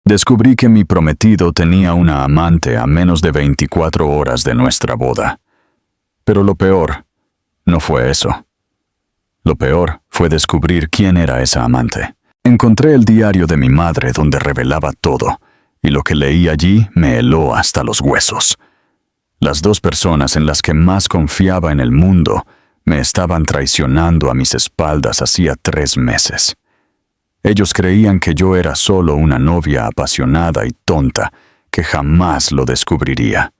Descubrí que mi prometido tenía una amante a menos de 24 horas de nuestra boda. Pero lo peor no fue eso. Lo peor fue descubrir quién era esa amante. Encontré el diario de mi madre donde revelaba todo, y lo que leí allí me heló hasta los huesos. Las dos personas en las que más confiaba en el mundo me estaban traicionando a mis espaldas hacía 3 meses. Ellos creían que yo era solo una novia apasionada y tonta, que jamás lo descubriría.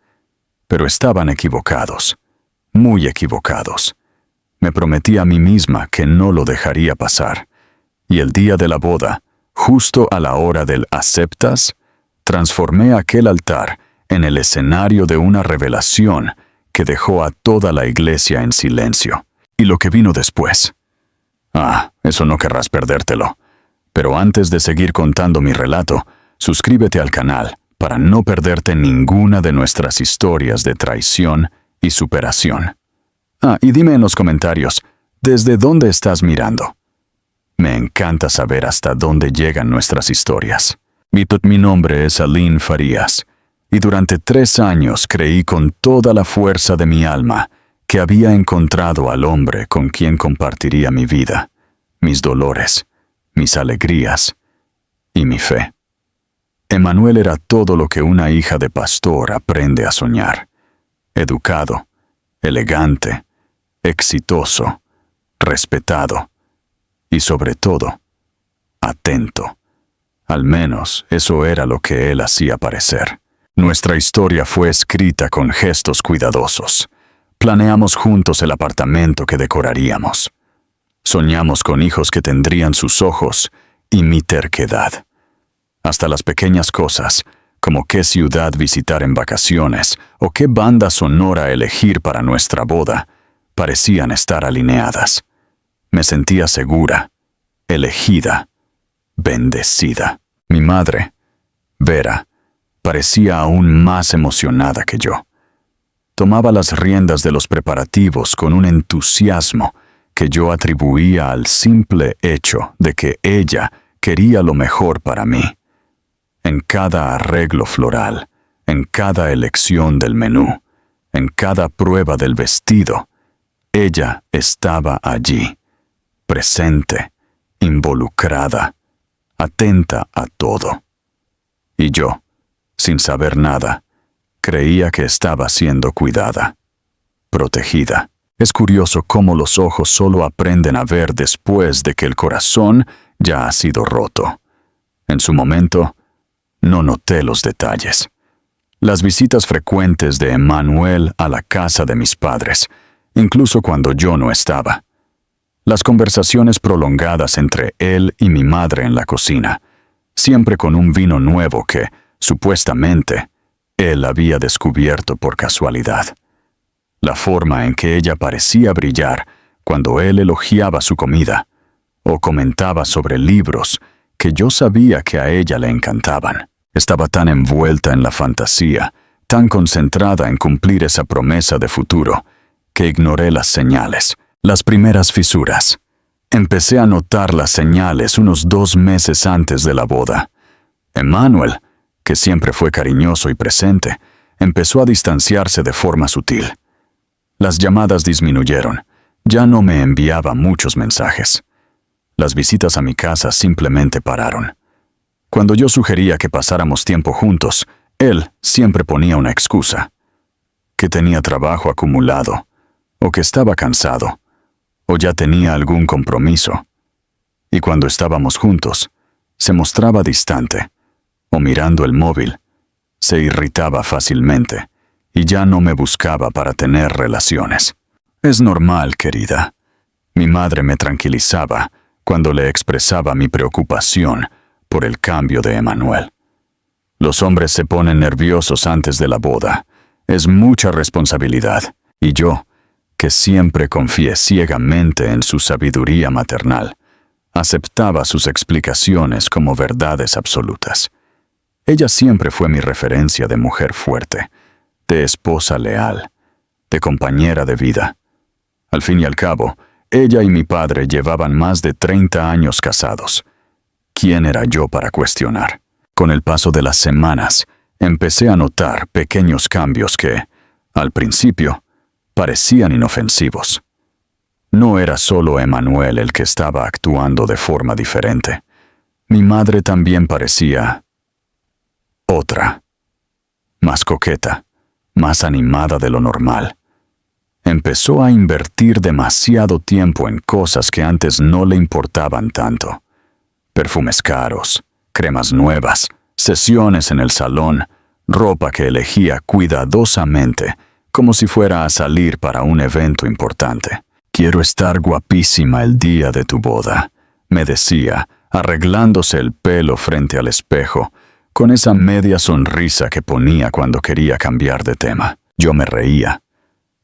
Pero estaban equivocados, muy equivocados. Me prometí a mí misma que no lo dejaría pasar. Y el día de la boda, justo a la hora del ¿aceptas?, transformé aquel altar en el escenario de una revelación que dejó a toda la iglesia en silencio. Y lo que vino después. Eso no querrás perdértelo. Pero antes de seguir contando mi relato, suscríbete al canal para no perderte ninguna de nuestras historias de traición y superación. Y dime en los comentarios, ¿desde dónde estás mirando? Me encanta saber hasta dónde llegan nuestras historias. Mi nombre es Aline Farías, y durante 3 años creí con toda la fuerza de mi alma que había encontrado al hombre con quien compartiría mi vida, mis dolores, mis alegrías y mi fe. Emanuel era todo lo que una hija de pastor aprende a soñar. Educado, elegante, exitoso, respetado y sobre todo, atento. Al menos eso era lo que él hacía parecer. Nuestra historia fue escrita con gestos cuidadosos. Planeamos juntos el apartamento que decoraríamos. Soñamos con hijos que tendrían sus ojos y mi terquedad. Hasta las pequeñas cosas, como qué ciudad visitar en vacaciones o qué banda sonora elegir para nuestra boda, parecían estar alineadas. Me sentía segura, elegida, bendecida. Mi madre, Vera, parecía aún más emocionada que yo. Tomaba las riendas de los preparativos con un entusiasmo que yo atribuía al simple hecho de que ella quería lo mejor para mí. En cada arreglo floral, en cada elección del menú, en cada prueba del vestido, ella estaba allí, presente, involucrada, atenta a todo. Y yo, sin saber nada, creía que estaba siendo cuidada, protegida. Es curioso cómo los ojos solo aprenden a ver después de que el corazón ya ha sido roto. En su momento, no noté los detalles. Las visitas frecuentes de Emanuel a la casa de mis padres, incluso cuando yo no estaba. Las conversaciones prolongadas entre él y mi madre en la cocina, siempre con un vino nuevo que, supuestamente, él había descubierto por casualidad. La forma en que ella parecía brillar cuando él elogiaba su comida o comentaba sobre libros que yo sabía que a ella le encantaban. Estaba tan envuelta en la fantasía, tan concentrada en cumplir esa promesa de futuro, que ignoré las señales, las primeras fisuras. Empecé a notar las señales unos 2 meses antes de la boda. Emanuel, que siempre fue cariñoso y presente, empezó a distanciarse de forma sutil. Las llamadas disminuyeron. Ya no me enviaba muchos mensajes. Las visitas a mi casa simplemente pararon. Cuando yo sugería que pasáramos tiempo juntos, él siempre ponía una excusa. Que tenía trabajo acumulado, o que estaba cansado, o ya tenía algún compromiso. Y cuando estábamos juntos, se mostraba distante, o mirando el móvil, se irritaba fácilmente, y ya no me buscaba para tener relaciones. Es normal, querida. Mi madre me tranquilizaba cuando le expresaba mi preocupación por el cambio de Emanuel. Los hombres se ponen nerviosos antes de la boda. Es mucha responsabilidad. Y yo, que siempre confié ciegamente en su sabiduría maternal, aceptaba sus explicaciones como verdades absolutas. Ella siempre fue mi referencia de mujer fuerte, de esposa leal, de compañera de vida. Al fin y al cabo, ella y mi padre llevaban más de 30 años casados. ¿Quién era yo para cuestionar? Con el paso de las semanas, empecé a notar pequeños cambios que, al principio, parecían inofensivos. No era solo Emanuel el que estaba actuando de forma diferente. Mi madre también parecía otra, más coqueta, más animada de lo normal. Empezó a invertir demasiado tiempo en cosas que antes no le importaban tanto. Perfumes caros, cremas nuevas, sesiones en el salón, ropa que elegía cuidadosamente, como si fuera a salir para un evento importante. «Quiero estar guapísima el día de tu boda», me decía, arreglándose el pelo frente al espejo, con esa media sonrisa que ponía cuando quería cambiar de tema. Yo me reía.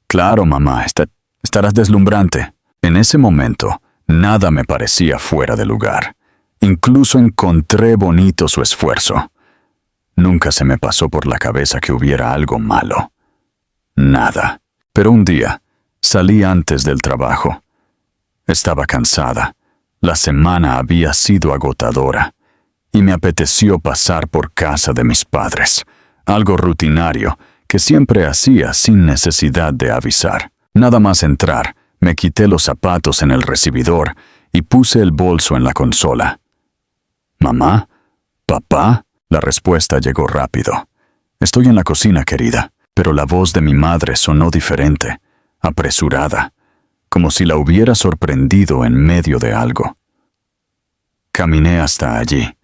«Claro, mamá, estarás deslumbrante». En ese momento, nada me parecía fuera de lugar. Incluso encontré bonito su esfuerzo. Nunca se me pasó por la cabeza que hubiera algo malo. Nada. Pero un día, salí antes del trabajo. Estaba cansada. La semana había sido agotadora. Y me apeteció pasar por casa de mis padres. Algo rutinario que siempre hacía sin necesidad de avisar. Nada más entrar, me quité los zapatos en el recibidor y puse el bolso en la consola. «¿Mamá? ¿Papá?» La respuesta llegó rápido. «Estoy en la cocina, querida», pero la voz de mi madre sonó diferente, apresurada, como si la hubiera sorprendido en medio de algo. Caminé hasta allí,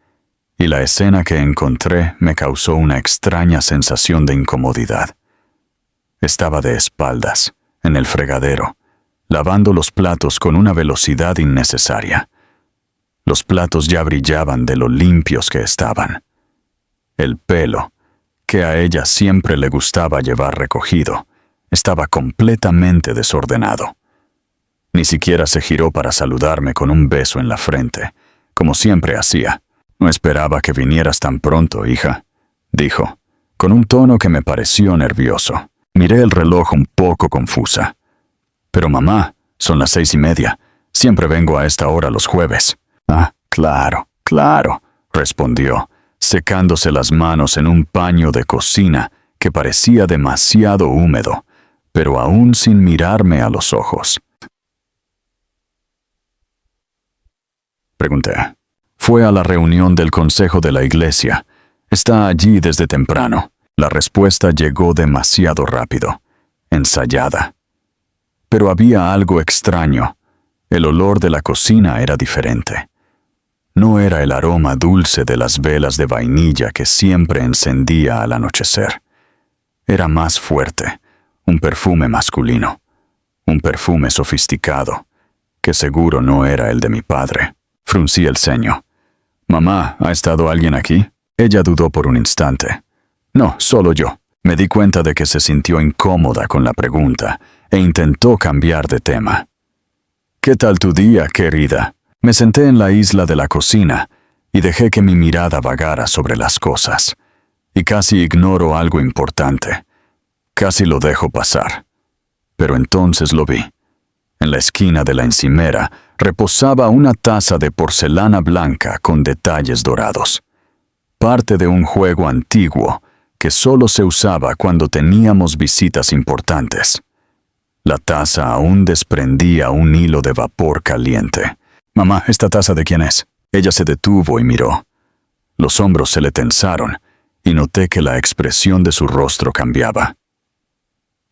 y la escena que encontré me causó una extraña sensación de incomodidad. Estaba de espaldas, en el fregadero, lavando los platos con una velocidad innecesaria. Los platos ya brillaban de lo limpios que estaban. El pelo, que a ella siempre le gustaba llevar recogido, estaba completamente desordenado. Ni siquiera se giró para saludarme con un beso en la frente, como siempre hacía. «No esperaba que vinieras tan pronto, hija», dijo, con un tono que me pareció nervioso. Miré el reloj un poco confusa. «Pero mamá, son las 6:30. Siempre vengo a esta hora los jueves». «Ah, claro, claro», respondió, secándose las manos en un paño de cocina que parecía demasiado húmedo, pero aún sin mirarme a los ojos. Pregunté. «Fue a la reunión del consejo de la iglesia. Está allí desde temprano». La respuesta llegó demasiado rápido, ensayada. Pero había algo extraño. El olor de la cocina era diferente. No era el aroma dulce de las velas de vainilla que siempre encendía al anochecer. Era más fuerte, un perfume masculino, un perfume sofisticado, que seguro no era el de mi padre. Fruncí el ceño. «Mamá, ¿ha estado alguien aquí?» Ella dudó por un instante. «No, solo yo». Me di cuenta de que se sintió incómoda con la pregunta e intentó cambiar de tema. «¿Qué tal tu día, querida?» Me senté en la isla de la cocina y dejé que mi mirada vagara sobre las cosas. Y casi ignoro algo importante. Casi lo dejo pasar. Pero entonces lo vi. En la esquina de la encimera reposaba una taza de porcelana blanca con detalles dorados. Parte de un juego antiguo que solo se usaba cuando teníamos visitas importantes. La taza aún desprendía un hilo de vapor caliente. «Mamá, ¿esta taza de quién es?» Ella se detuvo y miró. Los hombros se le tensaron y noté que la expresión de su rostro cambiaba.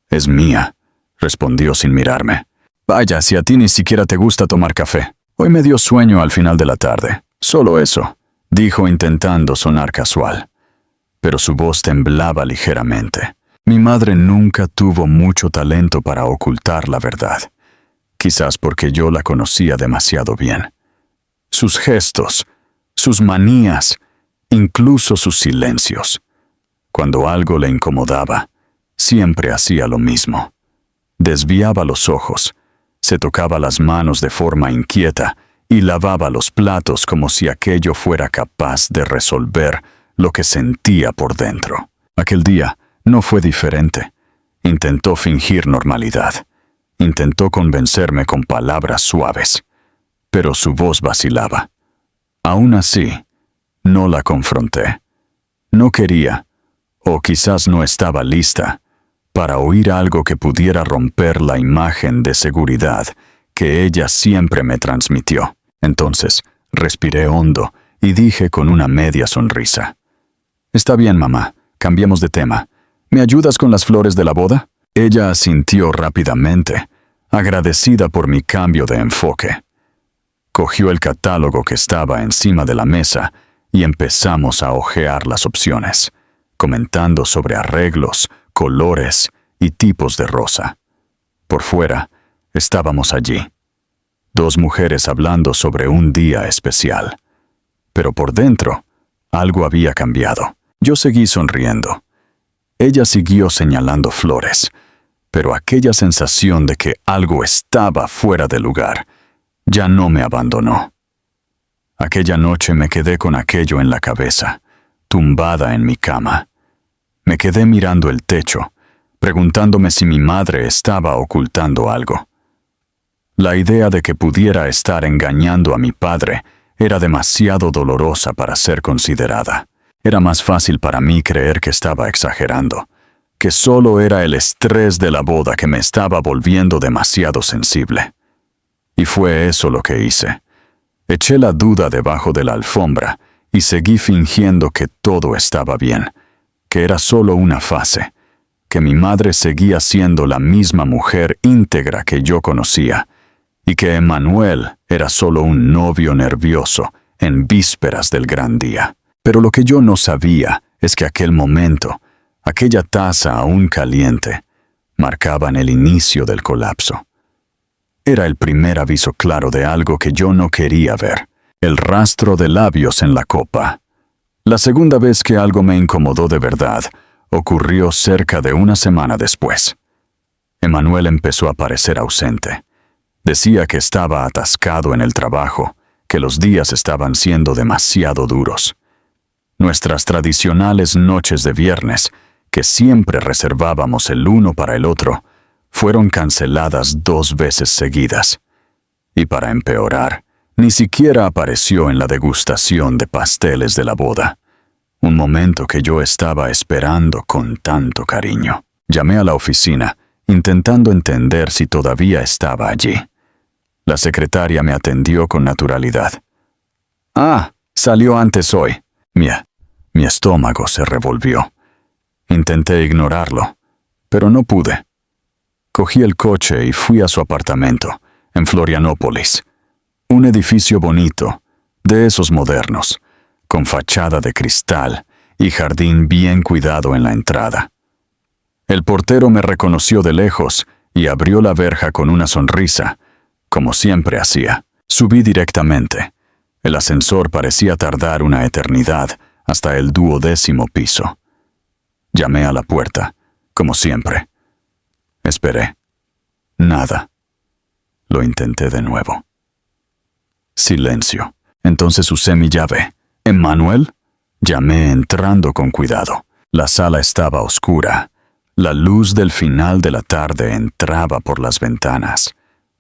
«Es mía», respondió sin mirarme. «Vaya, si a ti ni siquiera te gusta tomar café. Hoy me dio sueño al final de la tarde. Solo eso», dijo intentando sonar casual. Pero su voz temblaba ligeramente. Mi madre nunca tuvo mucho talento para ocultar la verdad. Quizás porque yo la conocía demasiado bien. Sus gestos, sus manías, incluso sus silencios. Cuando algo le incomodaba, siempre hacía lo mismo. Desviaba los ojos, se tocaba las manos de forma inquieta y lavaba los platos como si aquello fuera capaz de resolver lo que sentía por dentro. Aquel día no fue diferente. Intentó fingir normalidad. Intentó convencerme con palabras suaves, pero su voz vacilaba. Aún así, no la confronté. No quería, o quizás no estaba lista, para oír algo que pudiera romper la imagen de seguridad que ella siempre me transmitió. Entonces, respiré hondo y dije con una media sonrisa: «Está bien, mamá, cambiemos de tema. ¿Me ayudas con las flores de la boda?» Ella asintió rápidamente, agradecida por mi cambio de enfoque. Cogió el catálogo que estaba encima de la mesa y empezamos a hojear las opciones, comentando sobre arreglos, colores y tipos de rosa. Por fuera, estábamos allí, dos mujeres hablando sobre un día especial. Pero por dentro, algo había cambiado. Yo seguí sonriendo. Ella siguió señalando flores, pero aquella sensación de que algo estaba fuera de lugar ya no me abandonó. Aquella noche me quedé con aquello en la cabeza, tumbada en mi cama. Me quedé mirando el techo, preguntándome si mi madre estaba ocultando algo. La idea de que pudiera estar engañando a mi padre era demasiado dolorosa para ser considerada. Era más fácil para mí creer que estaba exagerando, que solo era el estrés de la boda que me estaba volviendo demasiado sensible. Y fue eso lo que hice. Eché la duda debajo de la alfombra y seguí fingiendo que todo estaba bien, que era solo una fase, que mi madre seguía siendo la misma mujer íntegra que yo conocía, y que Emmanuel era solo un novio nervioso en vísperas del gran día. Pero lo que yo no sabía es que aquel momento, aquella taza aún caliente, marcaban el inicio del colapso. Era el primer aviso claro de algo que yo no quería ver, el rastro de labios en la copa. La segunda vez que algo me incomodó de verdad ocurrió cerca de una semana después. Emmanuel empezó a parecer ausente. Decía que estaba atascado en el trabajo, que los días estaban siendo demasiado duros. Nuestras tradicionales noches de viernes, que siempre reservábamos el uno para el otro, fueron canceladas 2 veces seguidas. Y para empeorar, ni siquiera apareció en la degustación de pasteles de la boda, un momento que yo estaba esperando con tanto cariño. Llamé a la oficina, intentando entender si todavía estaba allí. La secretaria me atendió con naturalidad. «Ah, salió antes hoy». Mi estómago se revolvió. Intenté ignorarlo, pero no pude. Cogí el coche y fui a su apartamento, en Florianópolis. Un edificio bonito, de esos modernos, con fachada de cristal y jardín bien cuidado en la entrada. El portero me reconoció de lejos y abrió la verja con una sonrisa, como siempre hacía. Subí directamente. El ascensor parecía tardar una eternidad hasta el 12º piso. Llamé a la puerta, como siempre. Esperé. Nada. Lo intenté de nuevo. Silencio. Entonces usé mi llave. «¿Emmanuel?», llamé entrando con cuidado. La sala estaba oscura. La luz del final de la tarde entraba por las ventanas,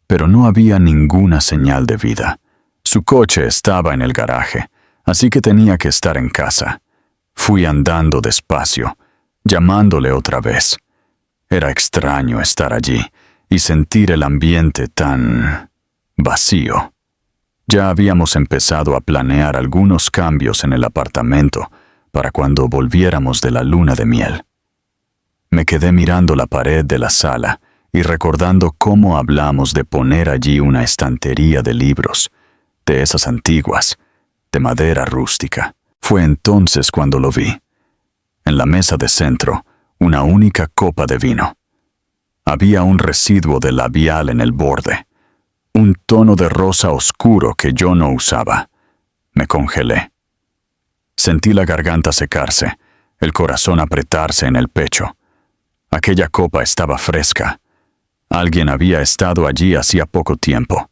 pero no había ninguna señal de vida. Su coche estaba en el garaje, así que tenía que estar en casa. Fui andando despacio, llamándole otra vez. Era extraño estar allí y sentir el ambiente tan vacío. Ya habíamos empezado a planear algunos cambios en el apartamento para cuando volviéramos de la luna de miel. Me quedé mirando la pared de la sala y recordando cómo hablamos de poner allí una estantería de libros, de esas antiguas, de madera rústica. Fue entonces cuando lo vi. En la mesa de centro, una única copa de vino. Había un residuo de labial en el borde, un tono de rosa oscuro que yo no usaba. Me congelé. Sentí la garganta secarse, el corazón apretarse en el pecho. Aquella copa estaba fresca. Alguien había estado allí hacía poco tiempo.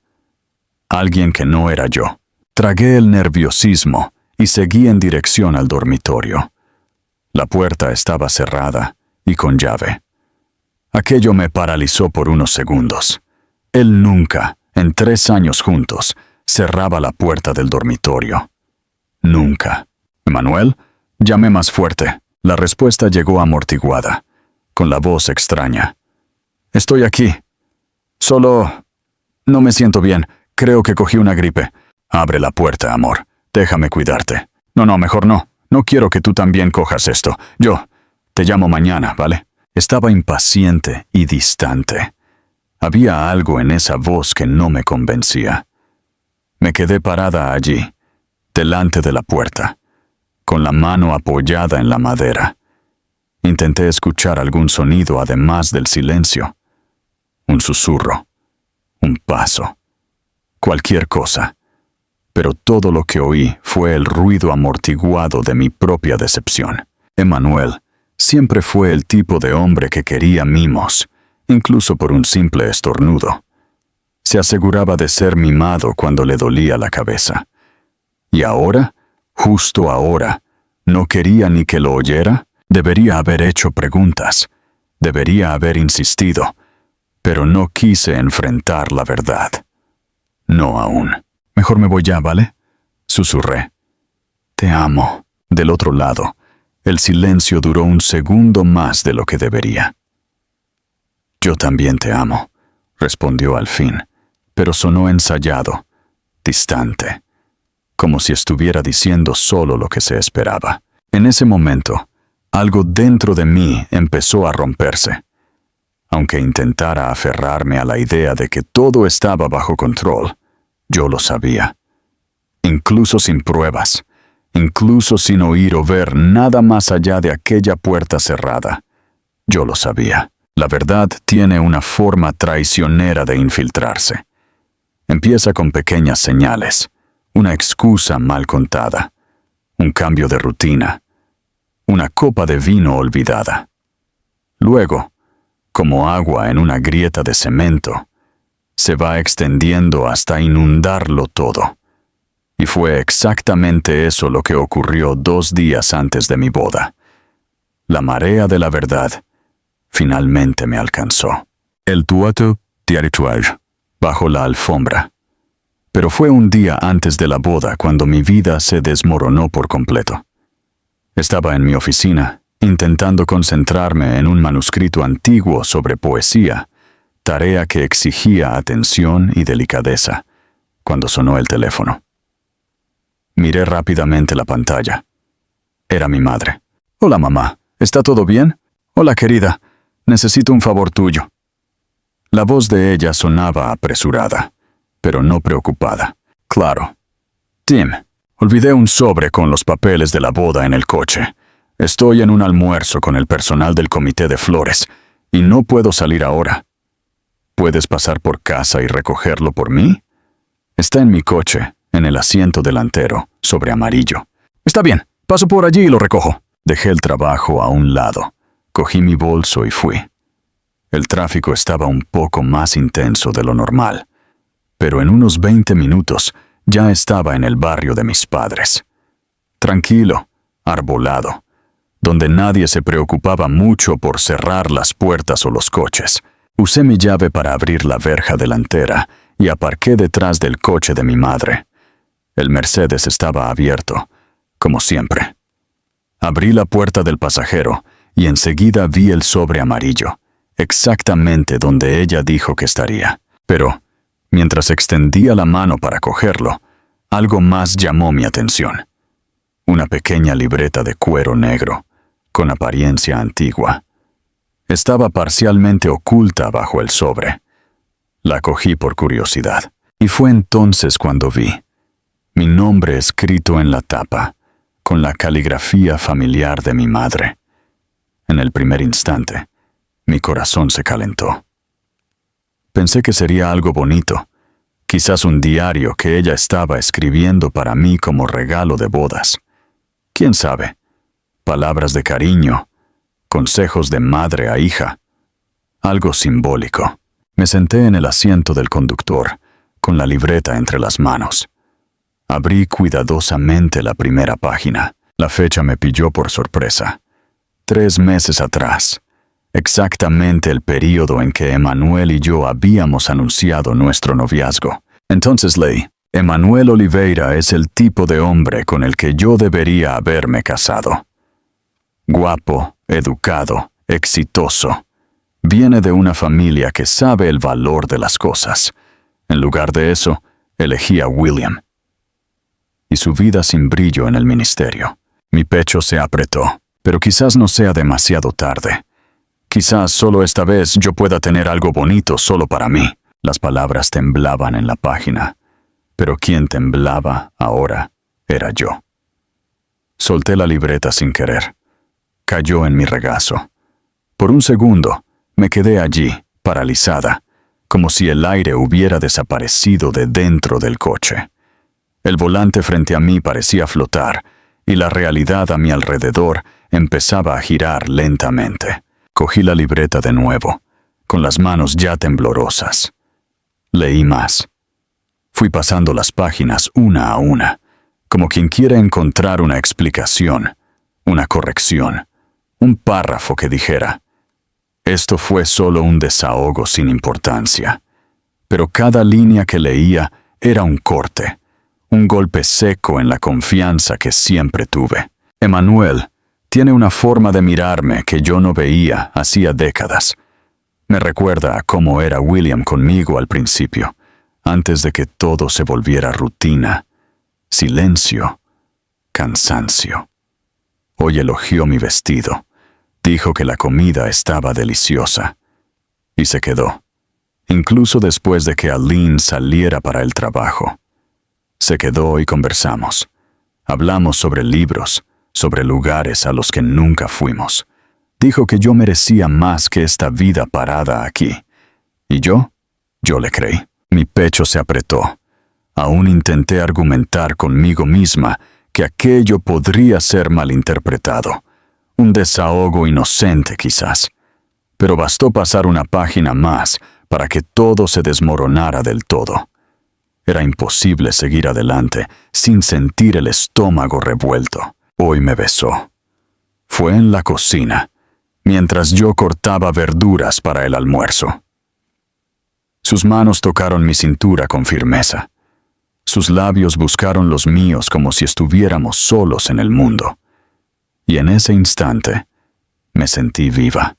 Alguien que no era yo. Tragué el nerviosismo y seguí en dirección al dormitorio. La puerta estaba cerrada y con llave. Aquello me paralizó por unos segundos. Él nunca, en 3 años juntos, cerraba la puerta del dormitorio. Nunca. «Emmanuel», Llamé más fuerte. La respuesta llegó amortiguada, con la voz extraña. Estoy aquí. Solo... no me siento bien. Creo que cogí una gripe. Abre la puerta, amor. Déjame cuidarte. No, mejor no. No quiero que tú también cojas esto. Yo te llamo mañana, ¿vale? Estaba impaciente y distante. Había algo en esa voz que no me convencía. Me quedé parada allí, delante de la puerta, con la mano apoyada en la madera. Intenté escuchar algún sonido además del silencio. Un susurro, un paso, cualquier cosa. Pero todo lo que oí fue el ruido amortiguado de mi propia decepción. Emmanuel siempre fue el tipo de hombre que quería mimos, incluso por un simple estornudo. Se aseguraba de ser mimado cuando le dolía la cabeza. Y ahora, justo ahora, ¿no quería ni que lo oyera? Debería haber hecho preguntas. Debería haber insistido. Pero no quise enfrentar la verdad. No aún. Mejor me voy ya, ¿vale? Susurré. Te amo. Del otro lado, el silencio duró un segundo más de lo que debería. Yo también te amo, respondió al fin, pero sonó ensayado, distante, como si estuviera diciendo solo lo que se esperaba. En ese momento, algo dentro de mí empezó a romperse. Aunque intentara aferrarme a la idea de que todo estaba bajo control, yo lo sabía. Incluso sin pruebas, incluso sin oír o ver nada más allá de aquella puerta cerrada, yo lo sabía. La verdad tiene una forma traicionera de infiltrarse. Empieza con pequeñas señales, una excusa mal contada, un cambio de rutina, una copa de vino olvidada. Luego, como agua en una grieta de cemento, se va extendiendo hasta inundarlo todo. Y fue exactamente eso lo que ocurrió 2 días antes de mi boda. La marea de la verdad finalmente me alcanzó. El tuato territoire, bajo la alfombra. Pero fue un día antes de la boda cuando mi vida se desmoronó por completo. Estaba en mi oficina, intentando concentrarme en un manuscrito antiguo sobre poesía, tarea que exigía atención y delicadeza, cuando sonó el teléfono. Miré rápidamente la pantalla. Era mi madre. Hola, mamá. ¿Está todo bien? Hola, querida. Necesito un favor tuyo. La voz de ella sonaba apresurada, pero no preocupada. Claro. Tim, olvidé un sobre con los papeles de la boda en el coche. Estoy en un almuerzo con el personal del comité de flores y no puedo salir ahora. ¿Puedes pasar por casa y recogerlo por mí? Está en mi coche, en el asiento delantero, sobre amarillo. Está bien, paso por allí y lo recojo. Dejé el trabajo a un lado. Cogí mi bolso y fui. El tráfico estaba un poco más intenso de lo normal, pero en unos 20 minutos ya estaba en el barrio de mis padres. Tranquilo, arbolado, donde nadie se preocupaba mucho por cerrar las puertas o los coches. Usé mi llave para abrir la verja delantera y aparqué detrás del coche de mi madre. El Mercedes estaba abierto, como siempre. Abrí la puerta del pasajero y enseguida vi el sobre amarillo, exactamente donde ella dijo que estaría. Pero, mientras extendía la mano para cogerlo, algo más llamó mi atención. Una pequeña libreta de cuero negro, con apariencia antigua. Estaba parcialmente oculta bajo el sobre. La cogí por curiosidad, y fue entonces cuando vi mi nombre escrito en la tapa, con la caligrafía familiar de mi madre. En el primer instante, mi corazón se calentó. Pensé que sería algo bonito, quizás un diario que ella estaba escribiendo para mí como regalo de bodas. ¿Quién sabe? Palabras de cariño, consejos de madre a hija. Algo simbólico. Me senté en el asiento del conductor, con la libreta entre las manos. Abrí cuidadosamente la primera página. La fecha me pilló por sorpresa. 3 meses atrás, exactamente el período en que Emmanuel y yo habíamos anunciado nuestro noviazgo. Entonces leí: Emmanuel Oliveira es el tipo de hombre con el que yo debería haberme casado. guapo, educado, exitoso. Viene de una familia que sabe el valor de las cosas. En lugar de eso, elegí a William. Y su vida sin brillo en el ministerio. Mi pecho se apretó, pero quizás no sea demasiado tarde. Quizás solo esta vez yo pueda tener algo bonito solo para mí. Las palabras temblaban en la página, pero quien temblaba ahora era yo. Solté la libreta sin querer. Cayó en mi regazo. Por un segundo, me quedé allí, paralizada, como si el aire hubiera desaparecido de dentro del coche. El volante frente a mí parecía flotar, y la realidad a mi alrededor empezaba a girar lentamente. Cogí la libreta de nuevo, con las manos ya temblorosas. Leí más. Fui pasando las páginas una a una, como quien quiere encontrar una explicación, una corrección, un párrafo que dijera: esto fue solo un desahogo sin importancia. Pero cada línea que leía era un corte, un golpe seco en la confianza que siempre tuve. Emmanuel tiene una forma de mirarme que yo no veía hacía décadas. Me recuerda a cómo era William conmigo al principio, antes de que todo se volviera rutina, silencio, cansancio. Hoy elogió mi vestido. Dijo que la comida estaba deliciosa. Y se quedó, incluso después de que Aline saliera para el trabajo. Se quedó y conversamos. Hablamos sobre libros, sobre lugares a los que nunca fuimos. Dijo que yo merecía más que esta vida parada aquí. Y yo le creí. Mi pecho se apretó. Aún intenté argumentar conmigo misma que aquello podría ser malinterpretado. Un desahogo inocente quizás. Pero bastó pasar una página más para que todo se desmoronara del todo. Era imposible seguir adelante sin sentir el estómago revuelto. Hoy me besó. Fue en la cocina, mientras yo cortaba verduras para el almuerzo. Sus manos tocaron mi cintura con firmeza. Sus labios buscaron los míos como si estuviéramos solos en el mundo. Y en ese instante me sentí viva,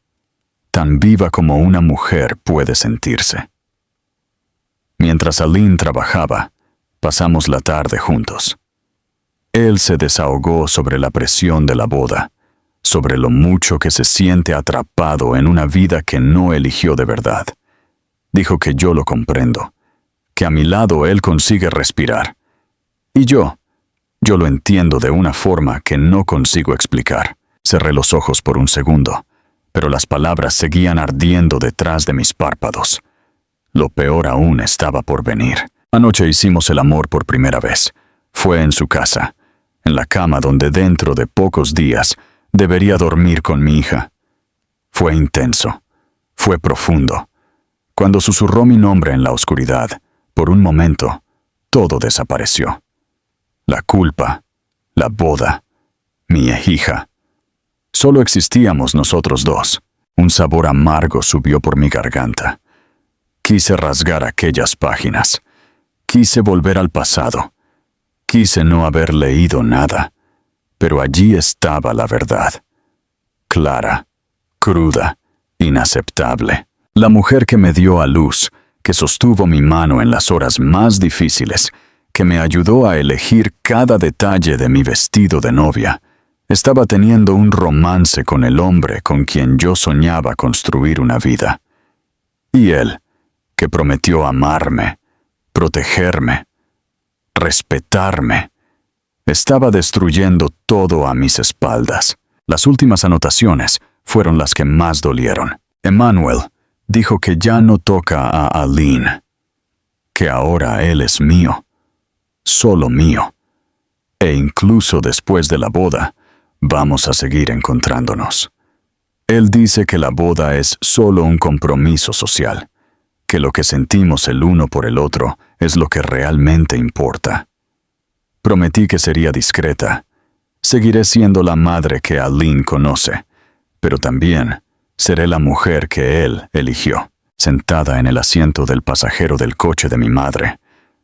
tan viva como una mujer puede sentirse. Mientras Aline trabajaba, pasamos la tarde juntos. Él se desahogó sobre la presión de la boda, sobre lo mucho que se siente atrapado en una vida que no eligió de verdad. Dijo que yo lo comprendo, que a mi lado él consigue respirar. Y yo lo entiendo de una forma que no consigo explicar. Cerré los ojos por un segundo, pero las palabras seguían ardiendo detrás de mis párpados. Lo peor aún estaba por venir. Anoche hicimos el amor por primera vez. Fue en su casa, en la cama donde dentro de pocos días debería dormir con mi hija. Fue intenso, fue profundo. Cuando susurró mi nombre en la oscuridad, por un momento, todo desapareció. La culpa, la boda, mi hija. Solo existíamos nosotros dos. Un sabor amargo subió por mi garganta. Quise rasgar aquellas páginas. Quise volver al pasado. Quise no haber leído nada. Pero allí estaba la verdad. Clara, cruda, inaceptable. La mujer que me dio a luz, que sostuvo mi mano en las horas más difíciles, que me ayudó a elegir cada detalle de mi vestido de novia, estaba teniendo un romance con el hombre con quien yo soñaba construir una vida. Y él, que prometió amarme, protegerme, respetarme, estaba destruyendo todo a mis espaldas. Las últimas anotaciones fueron las que más dolieron. Emmanuel dijo que ya no toca a Aline, que ahora él es mío, solo mío, e incluso después de la boda, vamos a seguir encontrándonos. Él dice que la boda es solo un compromiso social, que lo que sentimos el uno por el otro es lo que realmente importa. Prometí que sería discreta. Seguiré siendo la madre que Aline conoce, pero también seré la mujer que él eligió. Sentada en el asiento del pasajero del coche de mi madre,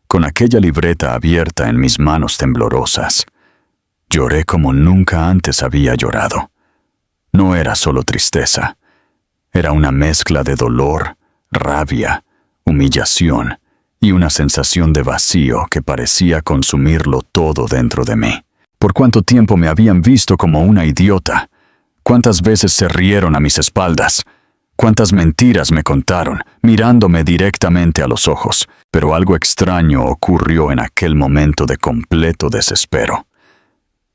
con aquella libreta abierta en mis manos temblorosas, lloré como nunca antes había llorado. No era solo tristeza. Era una mezcla de dolor, rabia, humillación y una sensación de vacío que parecía consumirlo todo dentro de mí. ¿Por cuánto tiempo me habían visto como una idiota? ¿Cuántas veces se rieron a mis espaldas? ¿Cuántas mentiras me contaron, mirándome directamente a los ojos? Pero algo extraño ocurrió en aquel momento de completo desespero.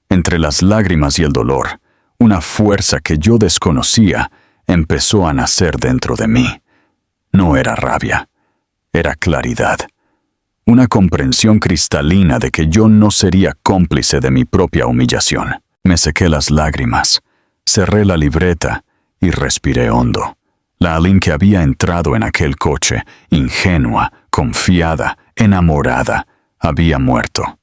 Entre las lágrimas y el dolor, una fuerza que yo desconocía empezó a nacer dentro de mí. No era rabia, era claridad. Una comprensión cristalina de que yo no sería cómplice de mi propia humillación. Me sequé las lágrimas, cerré la libreta y respiré hondo. La Aline que había entrado en aquel coche, ingenua, confiada, enamorada, había muerto.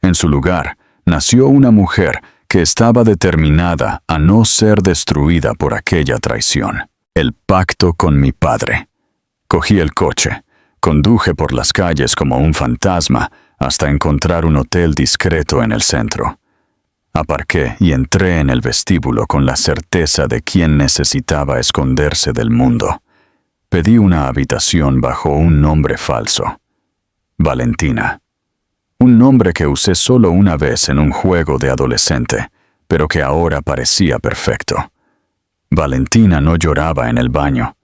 En su lugar, nació una mujer que estaba determinada a no ser destruida por aquella traición. El pacto con mi padre. Cogí el coche, conduje por las calles como un fantasma hasta encontrar un hotel discreto en el centro. Aparqué y entré en el vestíbulo con la certeza de quien necesitaba esconderse del mundo. Pedí una habitación bajo un nombre falso. Valentina. Un nombre que usé solo una vez en un juego de adolescente, pero que ahora parecía perfecto. Valentina no lloraba en el baño.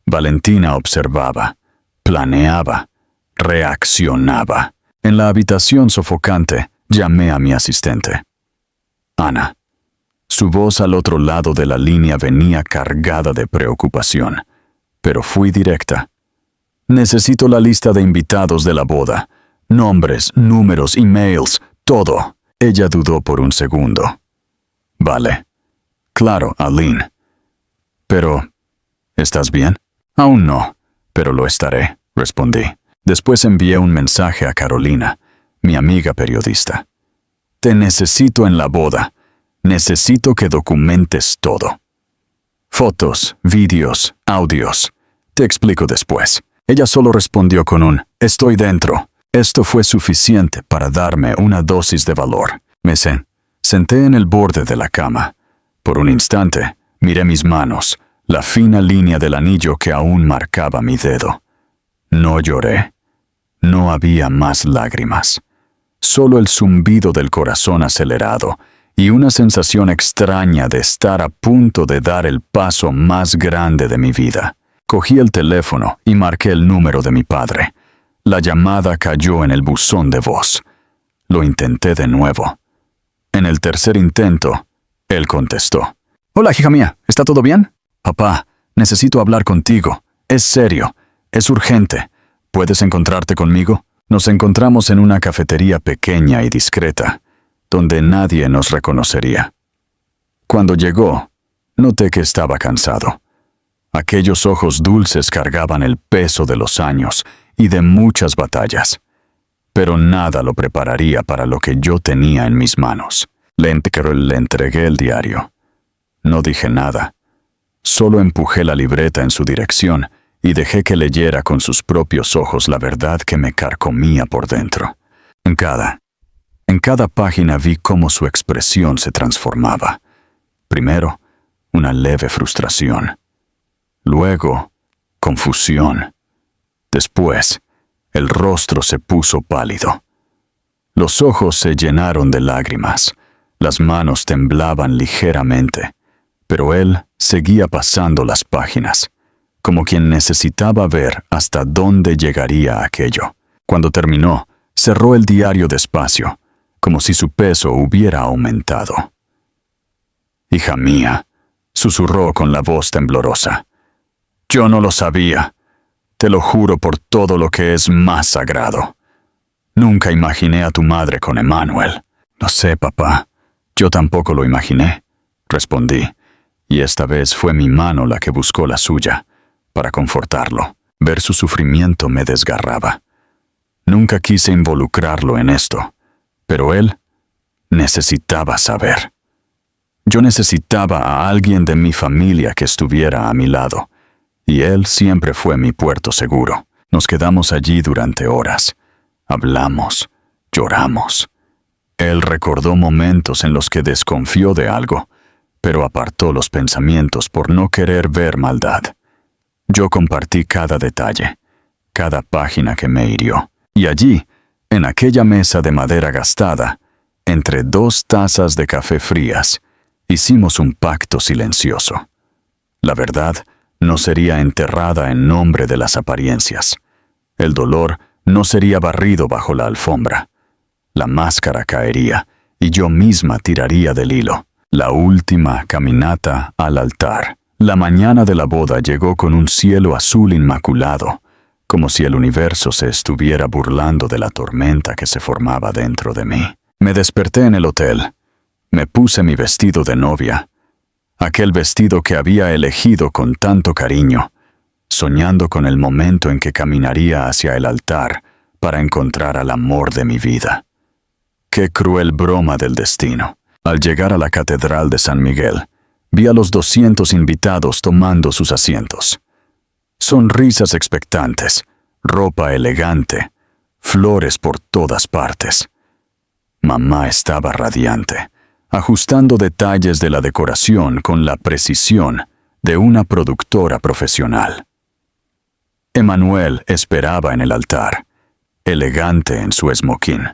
Valentina observaba, planeaba, reaccionaba. En la habitación sofocante, llamé a mi asistente. Ana. Su voz al otro lado de la línea venía cargada de preocupación, pero fui directa. Necesito la lista de invitados de la boda. Nombres, números, emails, todo. Ella dudó por un segundo. Vale. Claro, Aline. Pero, ¿estás bien? Aún no, pero lo estaré, respondí. Después envié un mensaje a Carolina, mi amiga periodista. Te necesito en la boda. Necesito que documentes todo. Fotos, vídeos, audios. Te explico después. Ella solo respondió con un «Estoy dentro». Esto fue suficiente para darme una dosis de valor. Me senté en el borde de la cama. Por un instante, miré mis manos, la fina línea del anillo que aún marcaba mi dedo. No lloré. No había más lágrimas. Solo el zumbido del corazón acelerado y una sensación extraña de estar a punto de dar el paso más grande de mi vida. Cogí el teléfono y marqué el número de mi padre. La llamada cayó en el buzón de voz. Lo intenté de nuevo. En el tercer intento, él contestó. «Hola, hija mía, ¿está todo bien?» «Papá, necesito hablar contigo. Es serio. Es urgente. ¿Puedes encontrarte conmigo?» Nos encontramos en una cafetería pequeña y discreta, donde nadie nos reconocería. Cuando llegó, noté que estaba cansado. Aquellos ojos dulces cargaban el peso de los años y de muchas batallas, pero nada lo prepararía para lo que yo tenía en mis manos. Le entregué el diario. No dije nada. Solo empujé la libreta en su dirección y dejé que leyera con sus propios ojos la verdad que me carcomía por dentro. En cada página vi cómo su expresión se transformaba. Primero, una leve frustración. Luego, confusión. Después, el rostro se puso pálido. Los ojos se llenaron de lágrimas. Las manos temblaban ligeramente, pero él seguía pasando las páginas, como quien necesitaba ver hasta dónde llegaría aquello. Cuando terminó, cerró el diario despacio, como si su peso hubiera aumentado. «Hija mía», susurró con la voz temblorosa. «Yo no lo sabía. Te lo juro por todo lo que es más sagrado. Nunca imaginé a tu madre con Emmanuel». «No sé, papá. Yo tampoco lo imaginé», respondí, y esta vez fue mi mano la que buscó la suya, para confortarlo. Ver su sufrimiento me desgarraba. Nunca quise involucrarlo en esto, pero él necesitaba saber. Yo necesitaba a alguien de mi familia que estuviera a mi lado, y él siempre fue mi puerto seguro. Nos quedamos allí durante horas. Hablamos, lloramos. Él recordó momentos en los que desconfió de algo, pero apartó los pensamientos por no querer ver maldad. Yo compartí cada detalle, cada página que me hirió. Y allí, en aquella mesa de madera gastada, entre 2 tazas de café frías, hicimos un pacto silencioso. La verdad no sería enterrada en nombre de las apariencias. El dolor no sería barrido bajo la alfombra. La máscara caería y yo misma tiraría del hilo. La última caminata al altar. La mañana de la boda llegó con un cielo azul inmaculado, como si el universo se estuviera burlando de la tormenta que se formaba dentro de mí. Me desperté en el hotel. Me puse mi vestido de novia, aquel vestido que había elegido con tanto cariño, soñando con el momento en que caminaría hacia el altar para encontrar al amor de mi vida. Qué cruel broma del destino. Al llegar a la Catedral de San Miguel, vi a los 200 invitados tomando sus asientos. Sonrisas expectantes, ropa elegante, flores por todas partes. Mamá estaba radiante, ajustando detalles de la decoración con la precisión de una productora profesional. Emanuel esperaba en el altar, elegante en su esmoquín,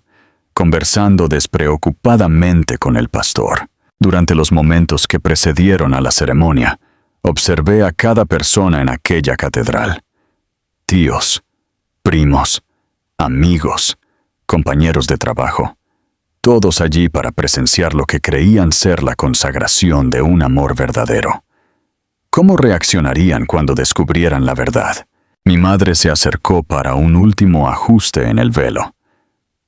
conversando despreocupadamente con el pastor. Durante los momentos que precedieron a la ceremonia, observé a cada persona en aquella catedral. Tíos, primos, amigos, compañeros de trabajo, todos allí para presenciar lo que creían ser la consagración de un amor verdadero. ¿Cómo reaccionarían cuando descubrieran la verdad? Mi madre se acercó para un último ajuste en el velo.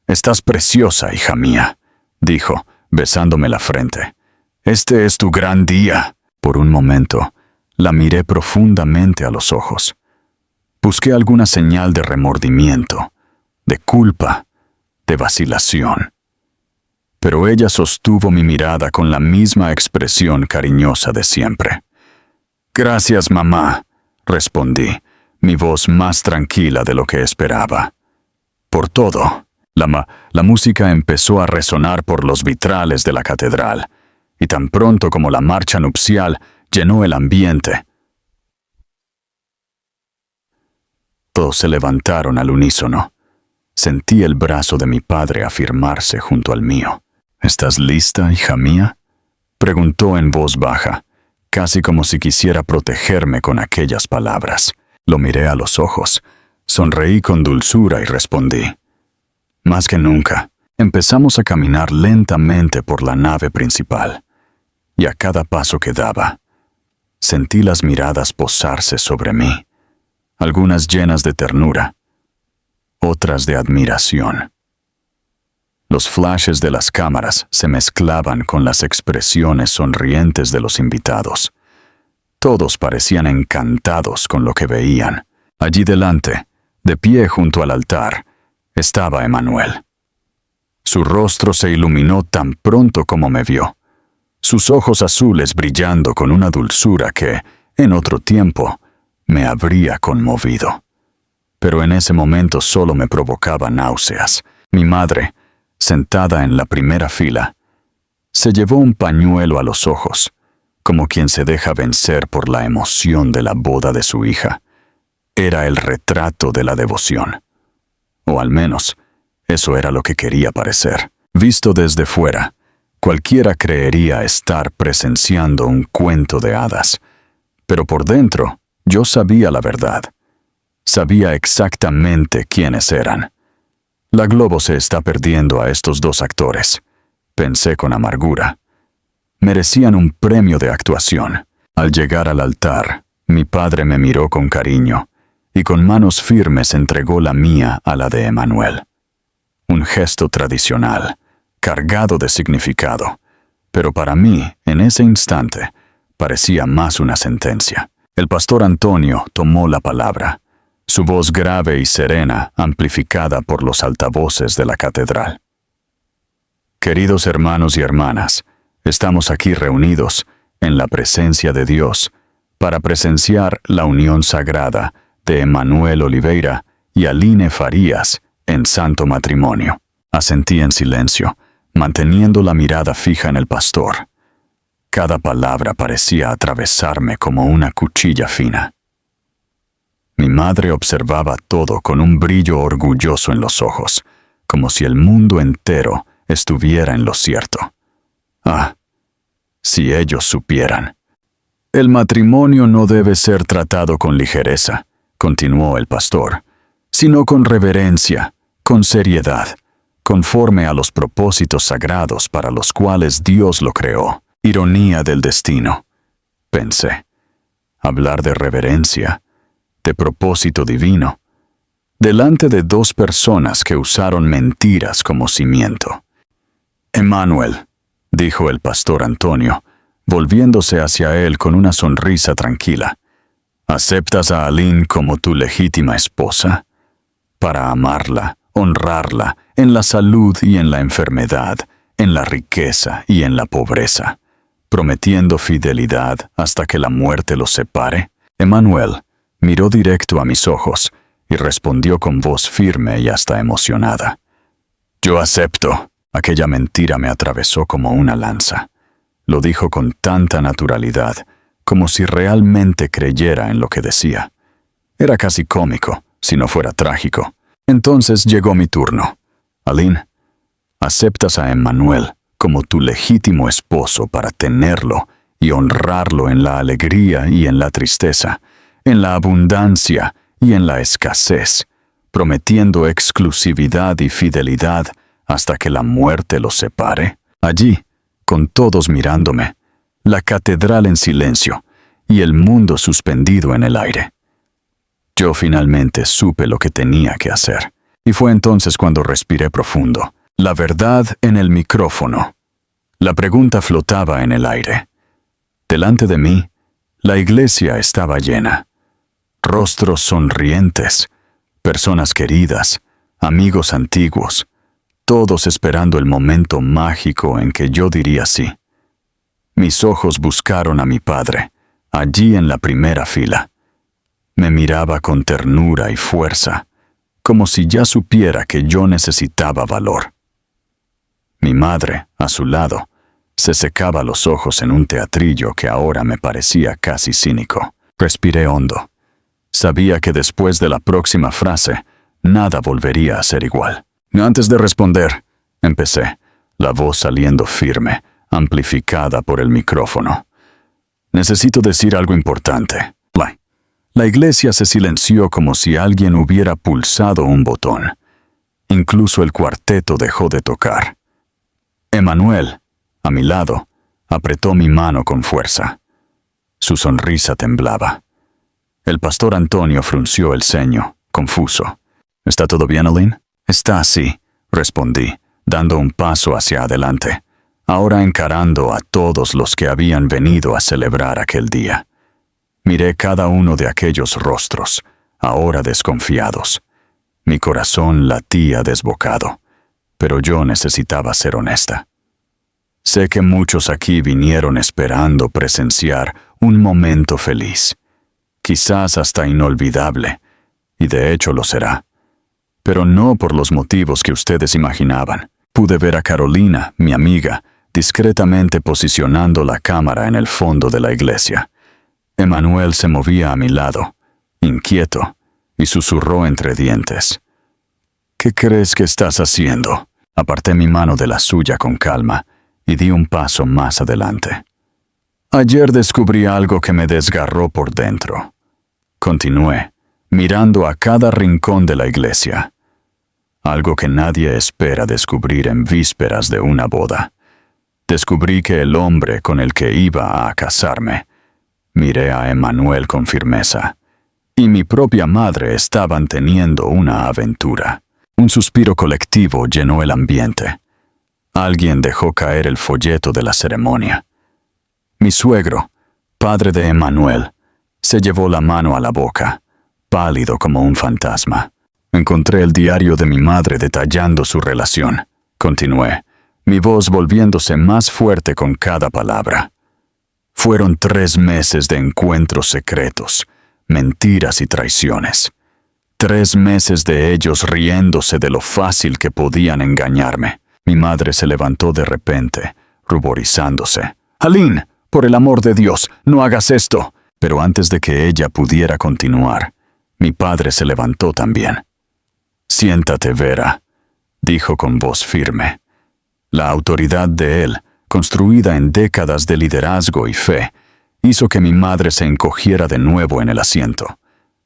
«Estás preciosa, hija mía», dijo, besándome la frente. «Este es tu gran día». Por un momento, la miré profundamente a los ojos. Busqué alguna señal de remordimiento, de culpa, de vacilación. Pero ella sostuvo mi mirada con la misma expresión cariñosa de siempre. «Gracias, mamá», respondí, mi voz más tranquila de lo que esperaba. Por todo. La música empezó a resonar por los vitrales de la catedral, y tan pronto como la marcha nupcial llenó el ambiente, todos se levantaron al unísono. Sentí el brazo de mi padre afirmarse junto al mío. «¿Estás lista, hija mía?», preguntó en voz baja, casi como si quisiera protegerme con aquellas palabras. Lo miré a los ojos, sonreí con dulzura y respondí. Más que nunca, empezamos a caminar lentamente por la nave principal, y a cada paso que daba, sentí las miradas posarse sobre mí, algunas llenas de ternura, otras de admiración. Los flashes de las cámaras se mezclaban con las expresiones sonrientes de los invitados. Todos parecían encantados con lo que veían. Allí delante, de pie junto al altar, estaba Emanuel. Su rostro se iluminó tan pronto como me vio, sus ojos azules brillando con una dulzura que, en otro tiempo, me habría conmovido. Pero en ese momento solo me provocaba náuseas. Mi madre, sentada en la primera fila, se llevó un pañuelo a los ojos, como quien se deja vencer por la emoción de la boda de su hija. Era el retrato de la devoción. O al menos, eso era lo que quería parecer. Visto desde fuera, cualquiera creería estar presenciando un cuento de hadas. Pero por dentro, yo sabía la verdad. Sabía exactamente quiénes eran. La Globo se está perdiendo a estos 2 actores, pensé con amargura. Merecían un premio de actuación. Al llegar al altar, mi padre me miró con cariño y con manos firmes entregó la mía a la de Emanuel. Un gesto tradicional, cargado de significado, pero para mí, en ese instante, parecía más una sentencia. El pastor Antonio tomó la palabra, su voz grave y serena amplificada por los altavoces de la catedral. Queridos hermanos y hermanas, estamos aquí reunidos, en la presencia de Dios, para presenciar la unión sagrada de Emanuel Oliveira y Aline Farías en santo matrimonio. Asentí en silencio, manteniendo la mirada fija en el pastor. Cada palabra parecía atravesarme como una cuchilla fina. Mi madre observaba todo con un brillo orgulloso en los ojos, como si el mundo entero estuviera en lo cierto. Ah, si ellos supieran. El matrimonio no debe ser tratado con ligereza, continuó el pastor, sino con reverencia, con seriedad, conforme a los propósitos sagrados para los cuales Dios lo creó. Ironía del destino, pensé. Hablar de reverencia, de propósito divino, delante de dos personas que usaron mentiras como cimiento. Emmanuel, dijo el pastor Antonio, volviéndose hacia él con una sonrisa tranquila, ¿aceptas a Aline como tu legítima esposa? Para amarla, honrarla, en la salud y en la enfermedad, en la riqueza y en la pobreza, prometiendo fidelidad hasta que la muerte los separe. Emmanuel miró directo a mis ojos y respondió con voz firme y hasta emocionada. Yo acepto. Aquella mentira me atravesó como una lanza. Lo dijo con tanta naturalidad, como si realmente creyera en lo que decía. Era casi cómico, si no fuera trágico. Entonces llegó mi turno. Aline, ¿aceptas a Emmanuel como tu legítimo esposo para tenerlo y honrarlo en la alegría y en la tristeza, en la abundancia y en la escasez, prometiendo exclusividad y fidelidad hasta que la muerte los separe? Allí, con todos mirándome, la catedral en silencio y el mundo suspendido en el aire. Yo finalmente supe lo que tenía que hacer, y fue entonces cuando respiré profundo. La verdad en el micrófono. La pregunta flotaba en el aire. Delante de mí, la iglesia estaba llena. Rostros sonrientes, personas queridas, amigos antiguos, todos esperando el momento mágico en que yo diría sí. Mis ojos buscaron a mi padre, allí en la primera fila. Me miraba con ternura y fuerza, como si ya supiera que yo necesitaba valor. Mi madre, a su lado, se secaba los ojos en un teatrillo que ahora me parecía casi cínico. Respiré hondo. Sabía que después de la próxima frase, nada volvería a ser igual. Antes de responder, empecé, la voz saliendo firme, amplificada por el micrófono. Necesito decir algo importante. La iglesia se silenció como si alguien hubiera pulsado un botón. Incluso el cuarteto dejó de tocar. Emmanuel, a mi lado, apretó mi mano con fuerza. Su sonrisa temblaba. El pastor Antonio frunció el ceño, confuso. ¿Está todo bien, Aline? Está así, respondí, dando un paso hacia adelante, ahora encarando a todos los que habían venido a celebrar aquel día. Miré cada uno de aquellos rostros, ahora desconfiados. Mi corazón latía desbocado, pero yo necesitaba ser honesta. Sé que muchos aquí vinieron esperando presenciar un momento feliz, quizás hasta inolvidable, y de hecho lo será. Pero no por los motivos que ustedes imaginaban. Pude ver a Carolina, mi amiga, discretamente posicionando la cámara en el fondo de la iglesia. Emmanuel se movía a mi lado, inquieto, y susurró entre dientes. ¿Qué crees que estás haciendo? Aparté mi mano de la suya con calma y di un paso más adelante. Ayer descubrí algo que me desgarró por dentro. Continué, mirando a cada rincón de la iglesia. Algo que nadie espera descubrir en vísperas de una boda. Descubrí que el hombre con el que iba a casarme, miré a Emmanuel con firmeza, y mi propia madre estaban teniendo una aventura. Un suspiro colectivo llenó el ambiente. Alguien dejó caer el folleto de la ceremonia. Mi suegro, padre de Emmanuel, se llevó la mano a la boca, pálido como un fantasma. Encontré el diario de mi madre detallando su relación. Continué, mi voz volviéndose más fuerte con cada palabra. Fueron 3 meses de encuentros secretos, mentiras y traiciones. 3 meses de ellos riéndose de lo fácil que podían engañarme. Mi madre se levantó de repente, ruborizándose. «Aline, Por el amor de Dios, no hagas esto. Pero antes de que ella pudiera continuar, mi padre se levantó también. Siéntate, Vera, dijo con voz firme. La autoridad de él, construida en décadas de liderazgo y fe, hizo que mi madre se encogiera de nuevo en el asiento,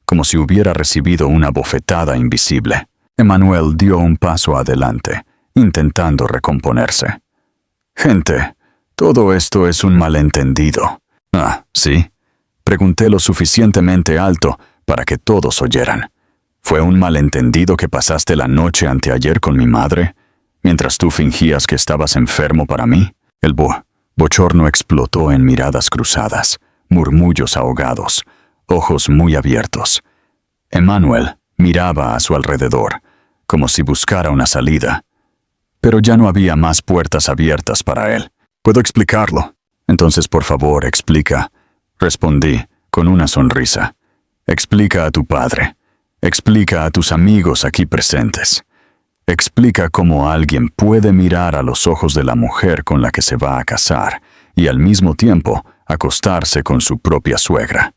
como si hubiera recibido una bofetada invisible. Emmanuel dio un paso adelante, intentando recomponerse. Gente, todo esto es un malentendido. Ah, ¿sí? Pregunté lo suficientemente alto para que todos oyeran. ¿Fue un malentendido que pasaste la noche anteayer con mi madre, mientras tú fingías que estabas enfermo para mí? El bochorno explotó en miradas cruzadas, murmullos ahogados, ojos muy abiertos. Emmanuel miraba a su alrededor, como si buscara una salida. Pero ya no había más puertas abiertas para él. ¿Puedo explicarlo? Entonces, por favor, explica. Respondí, con una sonrisa. Explica a tu padre. Explica a tus amigos aquí presentes. Explica cómo alguien puede mirar a los ojos de la mujer con la que se va a casar y al mismo tiempo acostarse con su propia suegra.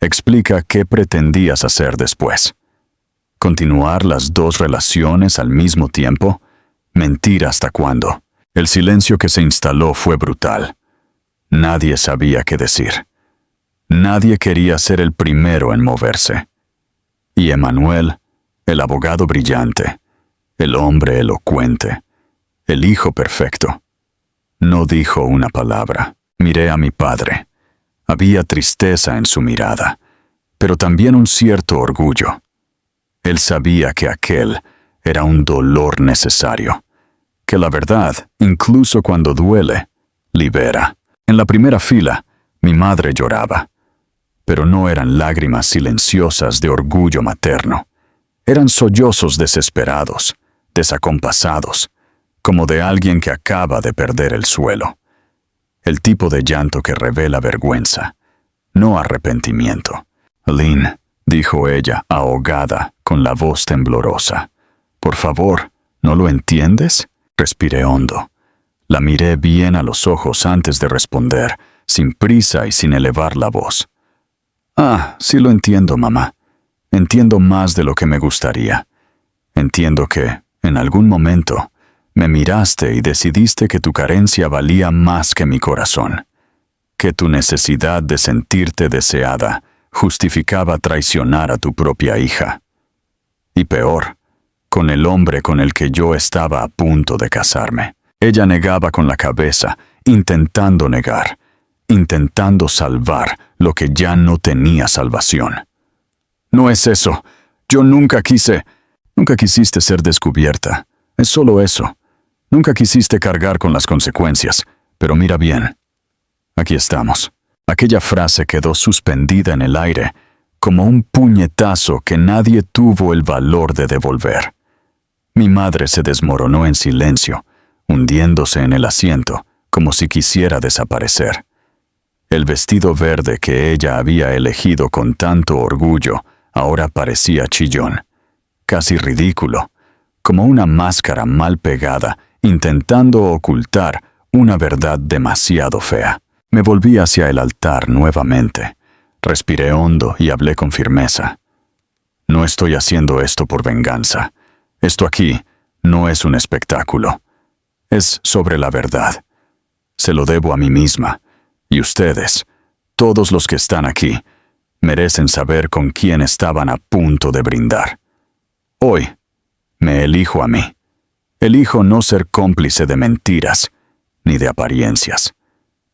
Explica qué pretendías hacer después. ¿Continuar las dos relaciones al mismo tiempo? ¿Mentir hasta cuándo? El silencio que se instaló fue brutal. Nadie sabía qué decir. Nadie quería ser el primero en moverse. Y Emmanuel, el abogado brillante, el hombre elocuente, el hijo perfecto, no dijo una palabra. Miré a mi padre. Había tristeza en su mirada, pero también un cierto orgullo. Él sabía que aquel era un dolor necesario, que la verdad, incluso cuando duele, libera. En la primera fila, mi madre lloraba, pero no eran lágrimas silenciosas de orgullo materno. Eran sollozos desesperados, desacompasados, como de alguien que acaba de perder el suelo. El tipo de llanto que revela vergüenza, no arrepentimiento. Lynn, dijo ella, ahogada, con la voz temblorosa. Por favor, ¿no lo entiendes? Respiré hondo. La miré bien a los ojos antes de responder, sin prisa y sin elevar la voz. Ah, sí lo entiendo, mamá. Entiendo más de lo que me gustaría. Entiendo que, en algún momento, me miraste y decidiste que tu carencia valía más que mi corazón, que tu necesidad de sentirte deseada justificaba traicionar a tu propia hija. Y peor, con el hombre con el que yo estaba a punto de casarme. Ella negaba con la cabeza, intentando negar, intentando salvar lo que ya no tenía salvación. No es eso. Yo nunca quisiste ser descubierta. Es solo eso. Nunca quisiste cargar con las consecuencias. Pero mira bien. Aquí estamos. Aquella frase quedó suspendida en el aire, como un puñetazo que nadie tuvo el valor de devolver. Mi madre se desmoronó en silencio, hundiéndose en el asiento, como si quisiera desaparecer. El vestido verde que ella había elegido con tanto orgullo ahora parecía chillón, casi ridículo, como una máscara mal pegada, intentando ocultar una verdad demasiado fea. Me volví hacia el altar nuevamente. Respiré hondo y hablé con firmeza. No estoy haciendo esto por venganza. Esto aquí no es un espectáculo. Es sobre la verdad. Se lo debo a mí misma. Y ustedes, todos los que están aquí, merecen saber con quién estaban a punto de brindar. Hoy, me elijo a mí. Elijo no ser cómplice de mentiras, ni de apariencias.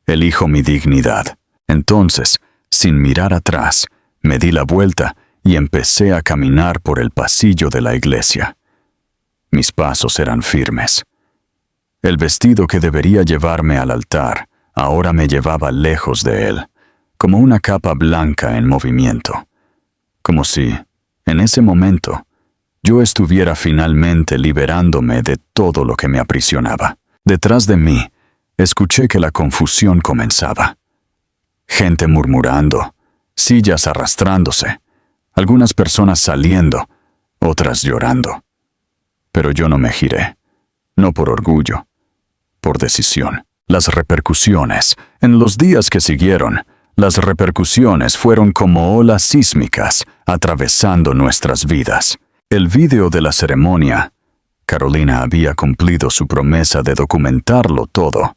Elijo mi dignidad. Entonces, sin mirar atrás, me di la vuelta y empecé a caminar por el pasillo de la iglesia. Mis pasos eran firmes. El vestido que debería llevarme al altar ahora me llevaba lejos de él, como una capa blanca en movimiento. Como si, en ese momento, yo estuviera finalmente liberándome de todo lo que me aprisionaba. Detrás de mí, escuché que la confusión comenzaba. Gente murmurando, sillas arrastrándose, algunas personas saliendo, otras llorando. Pero yo no me giré, no por orgullo, por decisión. Las repercusiones, en los días que siguieron, las repercusiones fueron como olas sísmicas atravesando nuestras vidas. El vídeo de la ceremonia, Carolina había cumplido su promesa de documentarlo todo,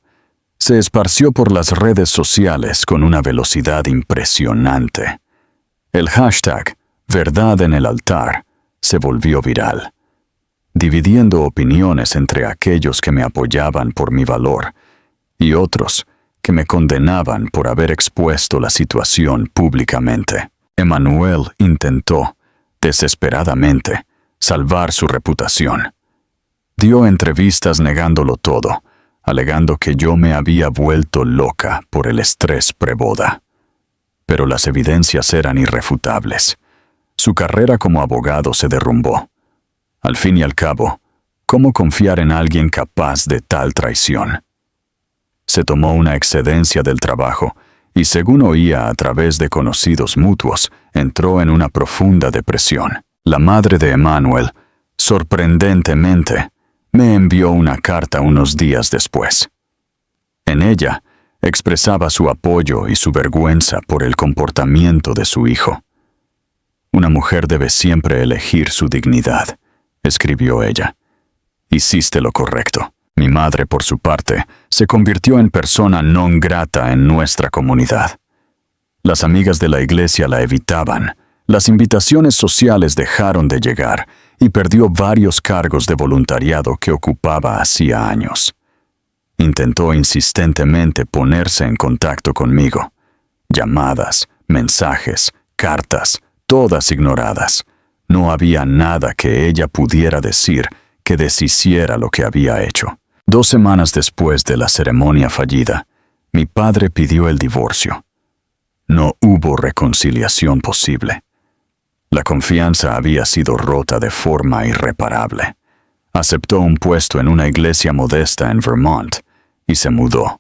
se esparció por las redes sociales con una velocidad impresionante. El hashtag Verdad en el altar se volvió viral, dividiendo opiniones entre aquellos que me apoyaban por mi valor y otros que me condenaban por haber expuesto la situación públicamente. Emmanuel intentó, desesperadamente, salvar su reputación. Dio entrevistas negándolo todo, alegando que yo me había vuelto loca por el estrés preboda. Pero las evidencias eran irrefutables. Su carrera como abogado se derrumbó. Al fin y al cabo, ¿cómo confiar en alguien capaz de tal traición? Se tomó una excedencia del trabajo y, según oía a través de conocidos mutuos, entró en una profunda depresión. La madre de Emmanuel, sorprendentemente, me envió una carta unos días después. En ella, expresaba su apoyo y su vergüenza por el comportamiento de su hijo. Una mujer debe siempre elegir su dignidad, escribió ella. Hiciste lo correcto. Mi madre, por su parte, se convirtió en persona non grata en nuestra comunidad. Las amigas de la iglesia la evitaban, las invitaciones sociales dejaron de llegar y perdió varios cargos de voluntariado que ocupaba hacía años. Intentó insistentemente ponerse en contacto conmigo. Llamadas, mensajes, cartas, todas ignoradas. No había nada que ella pudiera decir que deshiciera lo que había hecho. 2 semanas después de la ceremonia fallida, mi padre pidió el divorcio. No hubo reconciliación posible. La confianza había sido rota de forma irreparable. Aceptó un puesto en una iglesia modesta en Vermont y se mudó,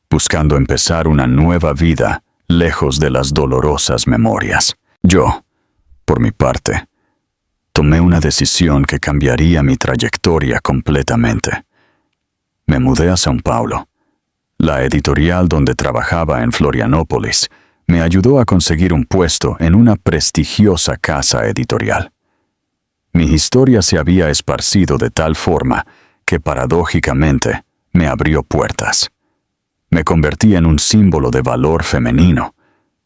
buscando empezar una nueva vida lejos de las dolorosas memorias. Yo, por mi parte, tomé una decisión que cambiaría mi trayectoria completamente. Me mudé a São Paulo. La editorial donde trabajaba en Florianópolis me ayudó a conseguir un puesto en una prestigiosa casa editorial. Mi historia se había esparcido de tal forma que, paradójicamente, me abrió puertas. Me convertí en un símbolo de valor femenino,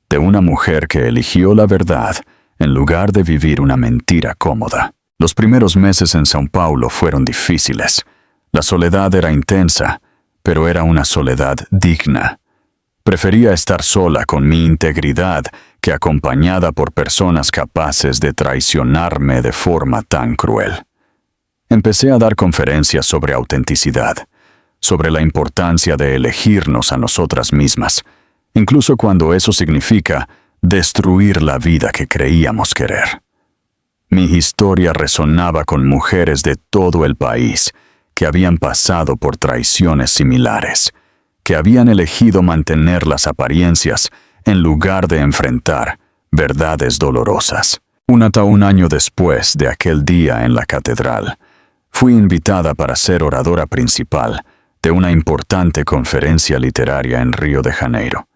de una mujer que eligió la verdad en lugar de vivir una mentira cómoda. Los primeros meses en São Paulo fueron difíciles. La soledad era intensa, pero era una soledad digna. Prefería estar sola con mi integridad que acompañada por personas capaces de traicionarme de forma tan cruel. Empecé a dar conferencias sobre autenticidad, sobre la importancia de elegirnos a nosotras mismas, incluso cuando eso significa destruir la vida que creíamos querer. Mi historia resonaba con mujeres de todo el país que habían pasado por traiciones similares, que habían elegido mantener las apariencias en lugar de enfrentar verdades dolorosas. Un año después de aquel día en la catedral, fui invitada para ser oradora principal de una importante conferencia literaria en Río de Janeiro.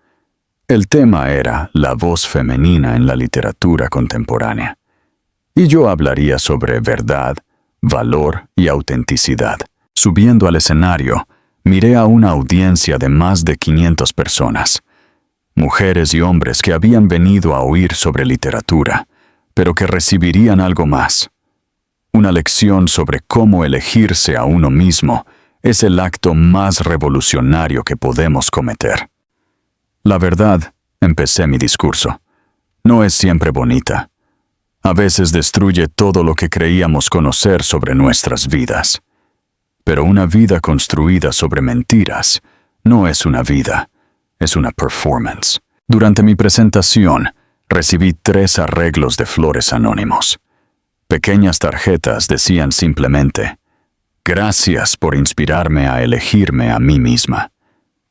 El tema era la voz femenina en la literatura contemporánea, y yo hablaría sobre verdad, valor y autenticidad. Subiendo al escenario, miré a una audiencia de más de 500 personas, mujeres y hombres que habían venido a oír sobre literatura, pero que recibirían algo más. Una lección sobre cómo elegirse a uno mismo es el acto más revolucionario que podemos cometer. La verdad, empecé mi discurso, no es siempre bonita. A veces destruye todo lo que creíamos conocer sobre nuestras vidas. Pero una vida construida sobre mentiras no es una vida, es una performance. Durante mi presentación, recibí 3 arreglos de flores anónimos. Pequeñas tarjetas decían simplemente: «Gracias por inspirarme a elegirme a mí misma.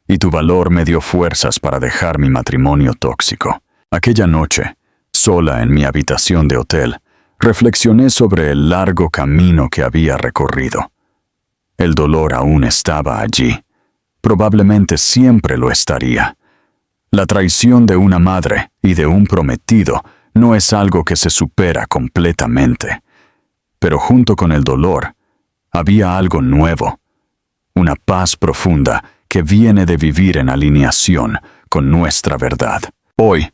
Y tu valor me dio fuerzas para dejar mi matrimonio tóxico». Aquella noche, sola en mi habitación de hotel, reflexioné sobre el largo camino que había recorrido. El dolor aún estaba allí, probablemente siempre lo estaría. La traición de una madre y de un prometido no es algo que se supera completamente. Pero junto con el dolor, había algo nuevo, una paz profunda que viene de vivir en alineación con nuestra verdad. Hoy,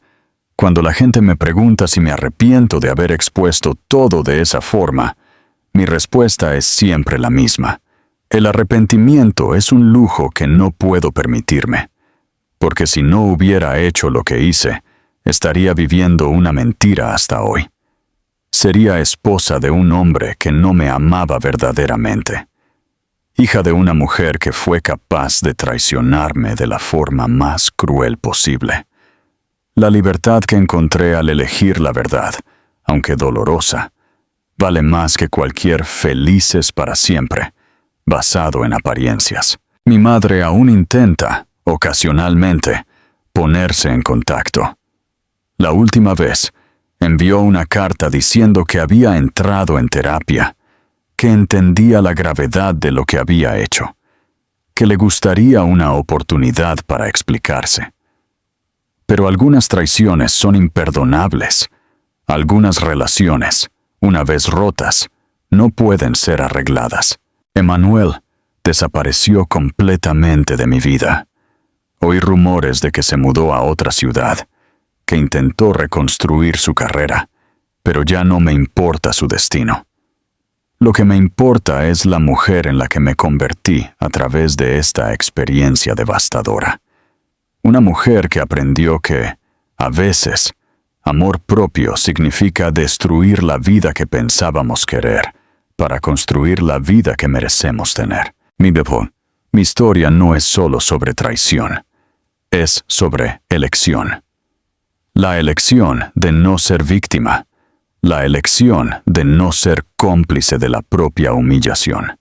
cuando la gente me pregunta si me arrepiento de haber expuesto todo de esa forma, mi respuesta es siempre la misma. El arrepentimiento es un lujo que no puedo permitirme, porque si no hubiera hecho lo que hice, estaría viviendo una mentira hasta hoy. Sería esposa de un hombre que no me amaba verdaderamente, hija de una mujer que fue capaz de traicionarme de la forma más cruel posible. La libertad que encontré al elegir la verdad, aunque dolorosa, vale más que cualquier felices para siempre, basado en apariencias. Mi madre aún intenta, ocasionalmente, ponerse en contacto. La última vez, envió una carta diciendo que había entrado en terapia, que entendía la gravedad de lo que había hecho, que le gustaría una oportunidad para explicarse. Pero algunas traiciones son imperdonables. Algunas relaciones, una vez rotas, no pueden ser arregladas. Emanuel desapareció completamente de mi vida. Oí rumores de que se mudó a otra ciudad, que intentó reconstruir su carrera, pero ya no me importa su destino. Lo que me importa es la mujer en la que me convertí a través de esta experiencia devastadora. Una mujer que aprendió que, a veces, amor propio significa destruir la vida que pensábamos querer para construir la vida que merecemos tener. Mi historia no es solo sobre traición, es sobre elección. La elección de no ser víctima, la elección de no ser cómplice de la propia humillación,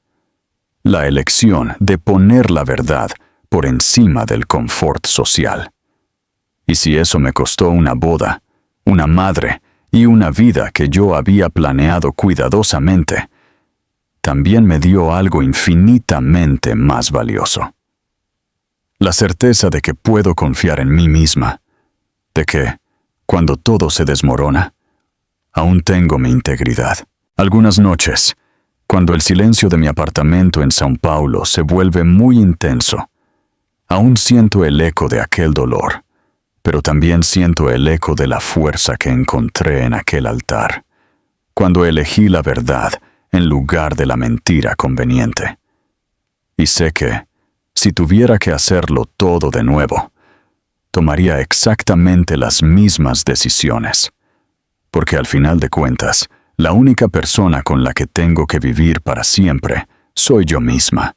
la elección de poner la verdad por encima del confort social. Y si eso me costó una boda, una madre y una vida que yo había planeado cuidadosamente, también me dio algo infinitamente más valioso. La certeza de que puedo confiar en mí misma, de que, cuando todo se desmorona, aún tengo mi integridad. Algunas noches, cuando el silencio de mi apartamento en São Paulo se vuelve muy intenso, aún siento el eco de aquel dolor, pero también siento el eco de la fuerza que encontré en aquel altar, cuando elegí la verdad en lugar de la mentira conveniente. Y sé que, si tuviera que hacerlo todo de nuevo, tomaría exactamente las mismas decisiones, porque al final de cuentas, la única persona con la que tengo que vivir para siempre soy yo misma.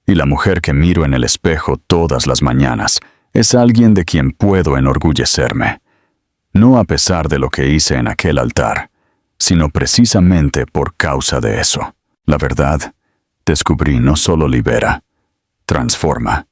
Y la mujer que miro en el espejo todas las mañanas es alguien de quien puedo enorgullecerme, no a pesar de lo que hice en aquel altar, sino precisamente por causa de eso. La verdad, descubrí, no solo libera, transforma.